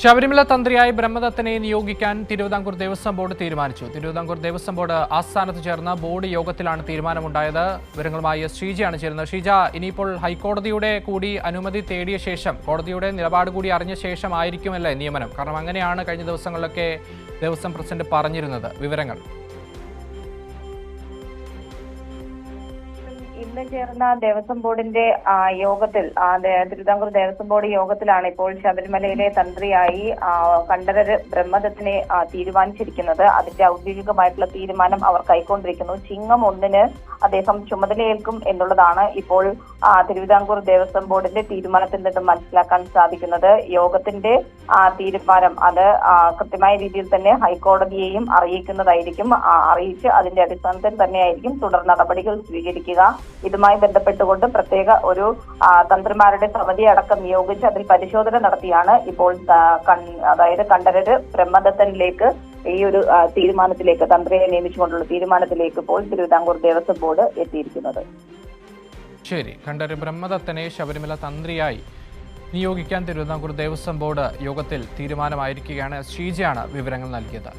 ശബരിമല തന്ത്രിയായി ബ്രഹ്മദത്തനെ നിയോഗിക്കാൻ തിരുവിതാംകൂർ ദേവസ്വം ബോർഡ് തീരുമാനിച്ചു. തിരുവിതാംകൂർ ദേവസ്വം ബോർഡ് ആസ്ഥാനത്ത് ചേർന്ന ബോർഡ് യോഗത്തിലാണ് തീരുമാനമുണ്ടായത്. വിവരങ്ങളുമായി ശ്രീജയാണ് ചേരുന്നത്. ശ്രീജ, ഇനിയിപ്പോൾ ഹൈക്കോടതിയുടെ കൂടി അനുമതി തേടിയ ശേഷം, കോടതിയുടെ നിലപാട് കൂടി അറിഞ്ഞ ശേഷമായിരിക്കുമല്ലേ നിയമനം? കാരണം അങ്ങനെയാണ് കഴിഞ്ഞ ദിവസങ്ങളിലൊക്കെ ദേവസ്വം പ്രസിഡന്റ് പറഞ്ഞിരുന്നത്. വിവരങ്ങൾ. ഇന്ന് ചേർന്ന ദേവസ്വം ബോർഡിന്റെ യോഗത്തിൽ തിരുവിതാംകൂർ ദേവസ്വം ബോർഡ് യോഗത്തിലാണ് ഇപ്പോൾ ശബരിമലയിലെ തന്ത്രിയായി കണ്ഠരര് ബ്രഹ്മദത്തിനെ തീരുമാനിച്ചിരിക്കുന്നത്. അതിന്റെ ഔദ്യോഗികമായിട്ടുള്ള തീരുമാനം അവർ കൈക്കൊണ്ടിരിക്കുന്നു. ചിങ്ങം 1-ന് അദ്ദേഹം ചുമതലയേൽക്കും എന്നുള്ളതാണ് ഇപ്പോൾ തിരുവിതാംകൂർ ദേവസ്വം ബോർഡിന്റെ തീരുമാനത്തിൽ നിന്ന് മനസ്സിലാക്കാൻ സാധിക്കുന്നത്. യോഗത്തിന്റെ തീരുമാനം അത് കൃത്യമായ രീതിയിൽ തന്നെ ഹൈക്കോടതിയെയും അറിയിക്കുന്നതായിരിക്കും. അറിയിച്ച് അതിന്റെ അടിസ്ഥാനത്തിൽ തന്നെയായിരിക്കും തുടർ നടപടികൾ സ്വീകരിക്കുക. ഇതുമായി ബന്ധപ്പെട്ടുകൊണ്ട് പ്രത്യേക ഒരു തന്ത്രിമാരുടെ സമിതി അടക്കം നിയോഗിച്ച് അതിൽ പരിശോധന നടത്തിയാണ് ഇപ്പോൾ അതായത് കണ്ഠരര് ബ്രഹ്മദത്തനിലേക്ക് ഈ ഒരു തീരുമാനത്തിലേക്ക്, തന്ത്രിയെ നിയമിച്ചുകൊണ്ടുള്ള തീരുമാനത്തിലേക്ക് ഇപ്പോൾ തിരുവിതാംകൂർ ദേവസ്വം ബോർഡ് എത്തിയിരിക്കുന്നത്. ശരി, കണ്ഠരര് ബ്രഹ്മദത്തനെ ശബരിമല തന്ത്രിയായി നിയോഗിക്കാൻ തിരുവിതാംകൂർ ദേവസ്വം ബോർഡ് യോഗത്തിൽ തീരുമാനമായിരിക്കുകയാണ്. ശ്രീജയാണ് വിവരങ്ങൾ നൽകിയത്.